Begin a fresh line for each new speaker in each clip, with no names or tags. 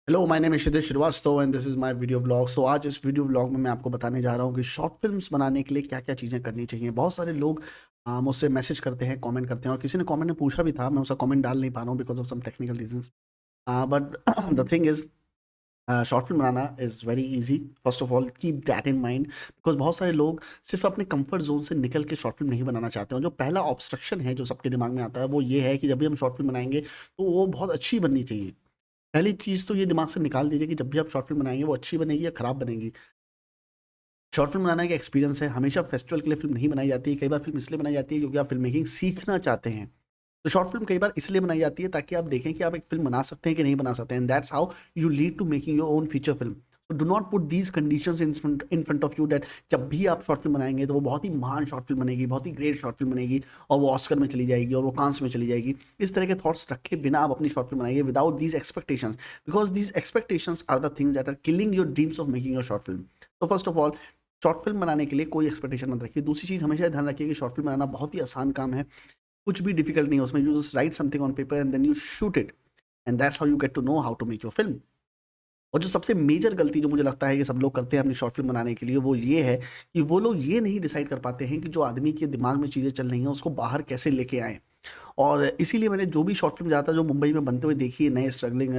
Hello, my name is Kshitij Srivastava and this is my video blog. So आज इस video blog में मैं आपको बताने जा रहा हूँ कि शॉर्ट फिल्म्स बनाने के लिए क्या-क्या चीज़ें करनी चाहिए। बहुत सारे लोग मुझसे मैसेज करते हैं, कमेंट करते हैं और किसी ने कमेंट में पूछा भी था, मैं उसका कमेंट डाल नहीं पा रहा हूँ because of some technical reasons. But the thing is short film बनाना is very easy. First of all keep that in mind because बहुत सारे लोग सिर्फ़ अपने कम्फर्ट ज़ोन से निकल के शॉर्ट फिल्म नहीं बनाना चाहते हैं। जो पहला ऑब्स्ट्रक्शन है जो सबके दिमाग में आता है वो ये है कि जब भी हम शॉर्ट फिल्म बनाएँगे तो वो बहुत अच्छी बननी चाहिए। पहली चीज़ तो ये दिमाग से निकाल दीजिए कि जब भी आप शॉर्ट फ़िल्म बनाएँगे वो अच्छी बनेगी या खराब बनेगी। शॉर्ट फ़िल्म बनाना एक एक्सपीरियंस है, हमेशा फेस्टिवल के लिए फ़िल्म नहीं बनाई जाती है, कई बार फ़िल्म इसलिए बनाई जाती है क्योंकि आप फ़िल्म मेकिंग सीखना चाहते हैं। तो शॉर्ट फ़िल्म कई बार इसलिए बनाई जाती है ताकि आप देखें कि आप एक फ़िल्म बना सकते हैं कि नहीं बना सकते हैं and that's how you lead to making your own feature film. So do not put these conditions in front of you that जब भी आप शॉर्ट फ़िल्म बनाएँगे तो वो बहुत ही महान शॉर्ट फ़िल्म बनेगी, बहुत ही ग्रेट शॉर्ट फ़िल्म बनेगी और वो ऑस्कर में चली जाएगी और वो कांस में चली जाएगी। इस तरह के थॉट्स रखे बिना आप अपनी शॉर्ट फ़िल्म बनाइए without these expectations because these expectations are the things that are killing your dreams of making your short film. तो first of all short film बनाने के लिए कोई एक्सपेक्टेशन मत रखिए। दूसरी चीज़ हमेशा ध्यान रखिए कि शॉर्ट फ़िल्म बनाना बहुत ही आसान काम है। कुछ भी डिफिकल्ट नहीं है उसमें। You just write something on paper and then you shoot it and that's how you get to know how to make your film. और जो सबसे मेजर गलती जो मुझे लगता है कि सब लोग करते हैं अपनी शॉर्ट फ़िल्म बनाने के लिए वो ये है कि वो लोग ये नहीं डिसाइड कर पाते हैं कि जो आदमी के दिमाग में चीज़ें चल रही हैं उसको बाहर कैसे लेके आएँ। और इसीलिए मैंने जो भी शॉर्ट फ़िल्म ज़्यादातर जो मुंबई में बनते हुए देखी है नए स्ट्रगलिंग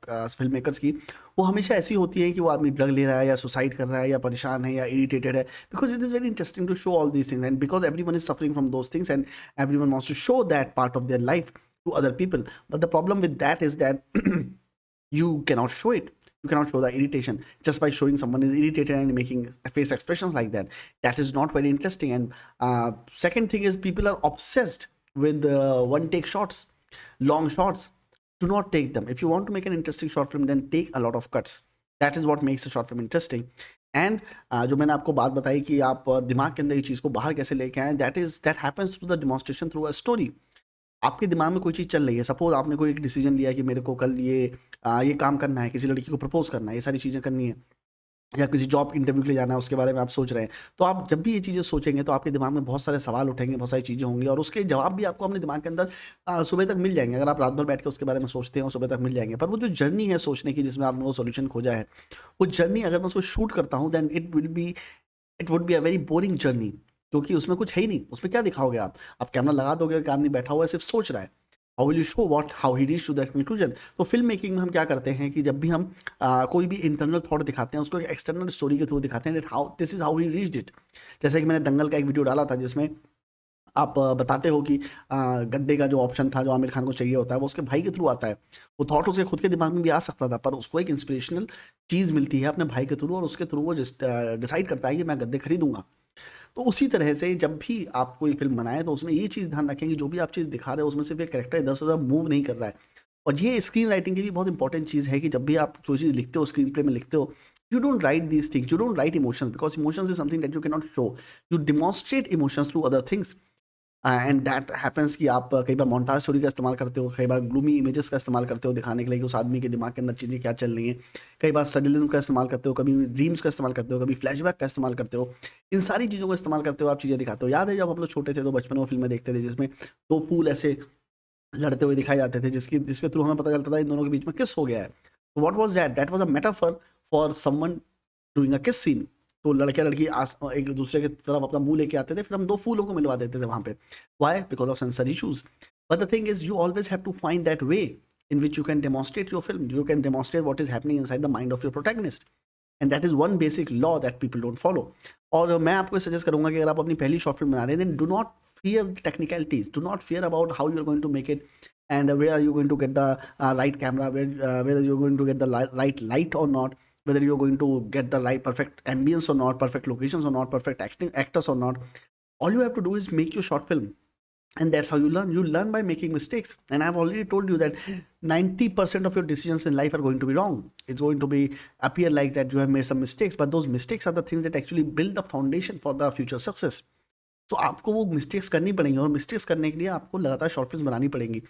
फ़िल्म मेकर्स की, वो हमेशा ऐसी होती है कि वो आदमी ड्रग ले रहा है या सुसाइड कर रहा है या परेशान है या इरिटेटेड है। Because it is very interesting to show all these things and because everyone is suffering from those things and everyone wants to show that part of their life to other people. But the problem with that is that you cannot show it. You cannot show the irritation just by showing someone is irritated and making face expressions like that. That is not very interesting. And second thing is people are obsessed with one take shots, long shots. Do not take them. If you want to make an interesting short film, then take a lot of cuts. That is what makes a short film interesting. And जो मैंने आपको बात बताई कि आप दिमाग के अंदर ये चीज़ को बाहर कैसे लेके आएँ, that happens through the demonstration through a story. आपके दिमाग में कोई चीज़ चल रही है, सपोज़ आपने कोई एक डिसीजन लिया कि मेरे को कल ये काम करना है, किसी लड़की को प्रपोज़ करना है, ये सारी चीज़ें करनी है या किसी जॉब इंटरव्यू के लिए जाना है, उसके बारे में आप सोच रहे हैं। तो आप जब भी ये चीज़ें सोचेंगे तो आपके दिमाग में बहुत सारे सवाल उठेंगे, बहुत सारी चीज़ें होंगी और उसके जवाब भी आपको अपने दिमाग के अंदर सुबह तक मिल जाएँगे। अगर आप रात भर बैठ के उसके बारे में सोचते हैं और सुबह तक मिल जाएँगे। पर वो जो जर्नी है सोचने की जिसमें आपने वो सॉल्यूशन खोजा है, वो जर्नी अगर मैं उसको शूट करता हूँ then it would be a very boring journey क्योंकि उसमें कुछ है ही नहीं। उसमें क्या दिखाओगे आप? आप कैमरा लगा दोगे, एक आदमी बैठा हुआ है सिर्फ़ सोच रहा है। How will you show what how he reach to that conclusion. तो फिल्म मेकिंग में हम क्या करते हैं कि जब भी हम कोई भी इंटरनल थॉट दिखाते हैं उसको एक एक्सटर्नल स्टोरी के थ्रू दिखाते हैं that how this is how he reached it. जैसे कि मैंने दंगल का एक वीडियो डाला था जिसमें आप बताते हो कि गद्दे का जो ऑप्शन था जो आमिर खान को चाहिए होता है वो उसके भाई के थ्रू आता है। वो थॉट उसके खुद के दिमाग में भी आ सकता था पर उसको एक इंस्पिरेशनल चीज़ मिलती है अपने भाई के थ्रू और उसके थ्रू वो डिसाइड करता है कि मैं गद्दे खरीदूंगा। तो उसी तरह से जब भी आप कोई फ़िल्म बनाएँ तो उसमें ये चीज़ ध्यान रखें कि जो भी आप चीज़ दिखा रहे हो उसमें सिर्फ़ एक कैरेक्टर इधर-से उधर मूव नहीं कर रहा है। और ये स्क्रीन राइटिंग की भी बहुत इंपॉर्टेंट चीज़ है कि जब भी आप जो चीज़ लिखते हो स्क्रीन प्ले में लिखते हो, you don't write these things, you don't write emotions because emotions is something that you can not show. You demonstrate emotions through other things. And that happens कि आप कई बार मोन्टाज स्टोरी का इस्तेमाल करते हो, कई बार ग्लूमी इमेजेस का इस्तेमाल करते हो दिखाने के लिए कि उस आदमी के दिमाग के अंदर चीज़ें क्या चल रही हैं। कई बार सडनलिज्म का इस्तेमाल करते हो, कभी ड्रीम्स का इस्तेमाल करते हो, कभी फ्लैशबैक का इस्तेमाल करते हो। इन सारी चीज़ों का इस्तेमाल करते हो, आप चीज़ें दिखाते हो। याद है जब हम लोग छोटे थे तो बचपन में फ़िल्में देखते थे जिसमें 2 फूल ऐसे लड़ते हुए दिखाए जाते थे जिसके थ्रू हमें पता चलता था इन दोनों के बीच में किस हो गया है। तो what was that? That was a metaphor for someone doing a किस सीन। तो लड़के-लड़की एक दूसरे की तरफ अपना मुँह लेके आते थे, फिर हम 2 फूलों को मिलवा देते थे वहाँ पे। Why? Because of censor issues. But the thing is you always have to find that way in which you can demonstrate your film. You can demonstrate what is happening inside the mind of your protagonist. And that is one basic law that people don't follow. और मैं आपको ये suggest करूँगा कि अगर आप अपनी पहली शॉर्ट फिल्म बना रहे हैं then do not fear technicalities, do not fear about how you are going to make it and where are you going to get the right camera, where are you going to get the right light or not, whether you're going to get the right perfect ambience or not, perfect locations or not, perfect acting actors or not. All you have to do is make your short film, and that's how you learn by making mistakes. And I've already told you that 90% of your decisions in life are going to be wrong. It's going to be appear like that you have made some mistakes, but those mistakes are the things that actually build the foundation for the future success. तो आपको वो mistakes करनी पड़ेंगी और mistakes करने के लिए आपको लगातार शॉर्ट फिल्म बनानी पड़ेंगी।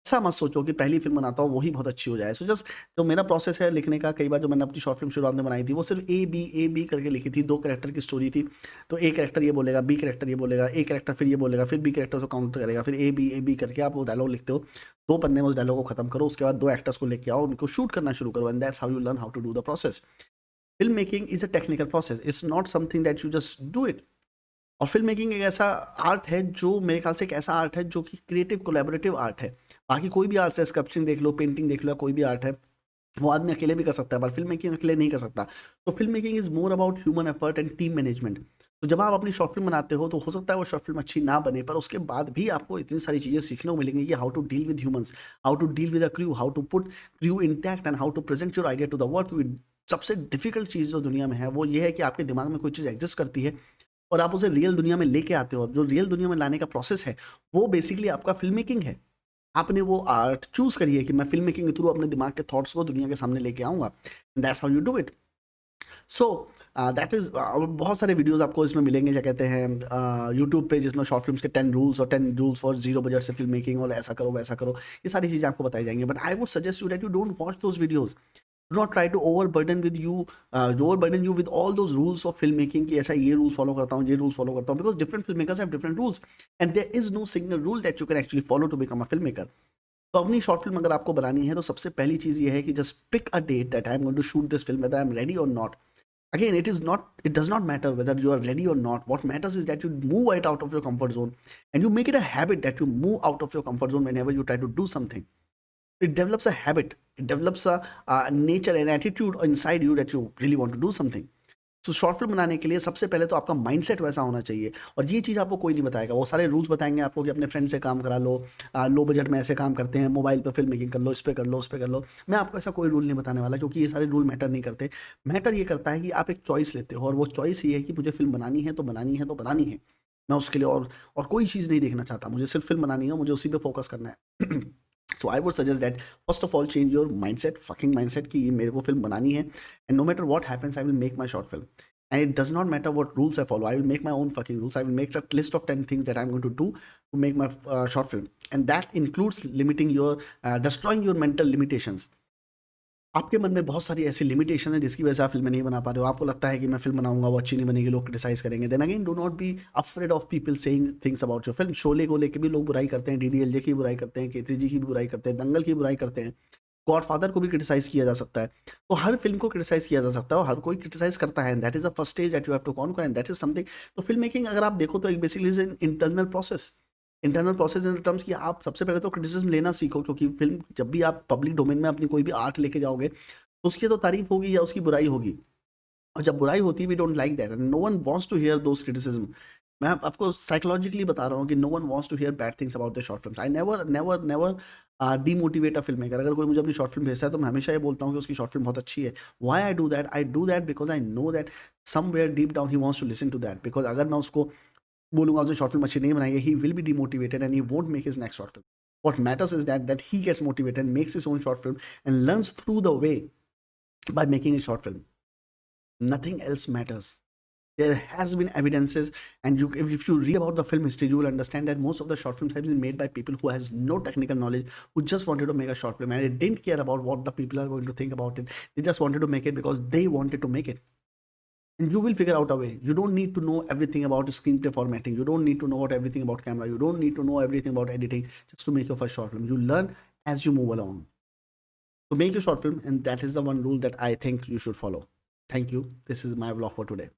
ऐसा मत सोचो कि पहली फ़िल्म बनाता हूँ वही बहुत अच्छी हो जाए। सो जस्ट जो मेरा प्रोसेस है लिखने का, कई बार जो मैंने अपनी शॉर्ट फ़िल्म शुरुआत में बनाई थी, वो सिर्फ़ ए, बी करके लिखी थी। 2 कैरेक्टर की स्टोरी थी। तो ए कैरेक्टर ये बोलेगा, बी कैरेक्टर ये बोलेगा, ए कैरेक्टर फिर ये बोलेगा, फिर बी कैरेक्टर उसको काउंटर करेगा, फिर ए, बी करके आप वो डायलॉग लिखते हो। 2 पन्ने में उस डायलॉग को खत्म करो, उसके बाद 2 एक्टर्स को लेके आओ, उनको शूट करना शुरू करो, and that's how you learn how to do the process. Film making is a technical process, it's not something that you just do it. और फ़िल्म मेकिंग एक ऐसा आर्ट है जो मेरे ख़्याल से एक ऐसा आर्ट है जो कि क्रिएटिव कोलैबोरेटिव आर्ट है। बाकी कोई भी आर्ट्स है, स्कल्पचरिंग देख लो, पेंटिंग देख लो, या कोई भी आर्ट है, वो आदमी अकेले भी कर सकता है, पर फ़िल्म मेकिंग अकेले नहीं कर सकता। तो film making is more about human effort and team management. तो जब आप अपनी शॉर्ट फ़िल्म बनाते हो, तो हो सकता है वो शॉर्ट फ़िल्म अच्छी ना बने, पर उसके बाद भी आपको इतनी सारी चीज़ें सीखने को मिलेंगी कि how to deal with humans, how to deal with a crew, how to put crew intact and how to present your idea to the world. सबसे डिफ़िकल्ट चीज़ जो दुनिया में है, वो ये है कि आपके दिमाग में कोई चीज़ एग्ज़िस्ट करती है और आप उसे रियल दुनिया में लेके आते हो। और जो रियल दुनिया में लाने का प्रोसेस है, वो बेसिकली आपका फ़िल्म मेकिंग है। आपने वो आर्ट चूज़ करी है कि मैं फ़िल्म मेकिंग के थ्रू अपने दिमाग के थॉट्स को दुनिया के सामने लेके आऊँगा। That's how you do it. So that is बहुत सारे वीडियोज़ आपको इसमें मिलेंगे, क्या कहते हैं, यूट्यूब पे, जिसमें शॉर्ट फ़िल्म्स के 10 रूल्स और 10 रूल्स फॉर ज़ीरो बजट से फ़िल्म मेकिंग, और ऐसा करो, वैसा करो। ये सारी चीज़ें आपको बताई जाएँगी। But I would suggest you that you don't watch those videos. Do not try to overburden you with all those rules of filmmaking कि ऐसा ये rules follow करता हूँ, ये rules follow करता हूँ, because different filmmakers have different rules and there is no single rule that you can actually follow to become a filmmaker. तो अपनी शॉर्ट फिल्म अगर आपको बनानी है, तो सबसे पहली चीज़ ये है कि just pick a date that I am going to shoot this film, whether I am ready or not. Again, it does not matter whether you are ready or not. What matters is that you move it out of your comfort zone and you make it a habit that you move out of your comfort zone whenever you try to do something. It develops a habit, it develops a nature and attitude inside you that you really want to do something. So short film बनाने के लिए सबसे पहले तो आपका mindset वैसा होना चाहिए, और ये चीज़ आपको कोई नहीं बताएगा। वो सारे रूल्स बताएंगे आपको कि अपने फ्रेंड से काम करा लो, लो बजट में ऐसे काम करते हैं, मोबाइल पर फिल्म मेकिंग कर लो, इस पे कर लो, उस पे कर लो। मैं आपको ऐसा कोई रूल नहीं बताने वाला, क्योंकि ये सारे रूल मैटर नहीं करते। मैटर ये करता है कि आप एक चॉइस लेते हो, और वो चॉइस ये है कि मुझे फिल्म बनानी है तो बनानी है तो बनानी है। मैं उसके लिए और कोई चीज़ नहीं देखना चाहता, मुझे सिर्फ फिल्म बनानी है, मुझे उसी पे फोकस करना है। So I would suggest that first of all change your mindset, fucking mindset, कि मेरे को फिल्म बनानी है, and no matter what happens I will make my short film, and it does not matter what rules I follow. I will make my own fucking rules. I will make a list of 10 things that I'm going to do to make my short film, and that includes limiting your destroying your mental limitations. आपके मन में बहुत सारी ऐसी limitation है जिसकी वजह से आप फिल्में नहीं बना पा रहे हो। आपको लगता है कि मैं फिल्म बनाऊंगा, वो अच्छी नहीं बनेगी, लोग क्रिटिसाइज करेंगे। Then again, do not be afraid of people saying things about your film. Sholay को लेकर भी लोग बुराई करते हैं, डीडीएलजे की बुराई करते हैं, केतरी जी की भी बुराई करते हैं, दंगल की बुराई करते हैं, गॉडफादर को भी क्रिटिसाइज किया जा सकता है। तो हर फिल्म को क्रिटिसाइज किया जा सकता है, और हर कोई क्रिटिसाइज करता है, and that is the first stage that you have to conquer, and that is something. तो फिल्म मेकिंग अगर आप देखो तो एक basically is an internal process. Internal process in terms कि आप सबसे पहले तो क्रिटिसिज्म लेना सीखो, क्योंकि फिल्म जब भी आप पब्लिक डोमेन में अपनी कोई भी आर्ट लेके जाओगे, तो उसकी तो तारीफ होगी या उसकी बुराई होगी। और जब बुराई होती है, we don't like that, and no one wants to hear those criticism. मैं आपको साइकोलॉजिकली बता रहा हूँ कि no one wants to hear bad things about the short film. I never never never demotivate a film maker. अगर कोई मुझे अपनी शॉर्ट फिल्म भेजता है, तो मैं हमेशा ये बोलता हूँ कि उसकी शॉर्ट फिल्म बहुत अच्छी है। Why I do that because I know that somewhere deep down he wants to listen to that. Because अगर मैं उसको बोलूँगा उसने शॉर्ट फिल्म अच्छी नहीं बनाई है, he will be demotivated and he won't make his next short film. What matters is that he gets motivated, makes his own short film, and learns through the way by making a short film. Nothing else matters. There has been evidences, and if you read about the film history, you will understand that most of the short films have been made by people who has no technical knowledge, who just wanted to make a short film, and they didn't care about what the people are going to think about it. They just wanted to make it because they wanted to make it. And you will figure out a way. You don't need to know everything about screenplay formatting. You don't need to know everything about camera. You don't need to know everything about editing just to make your first short film. You learn as you move along. So make your short film, and that is the one rule that I think you should follow. Thank you. This is my vlog for today.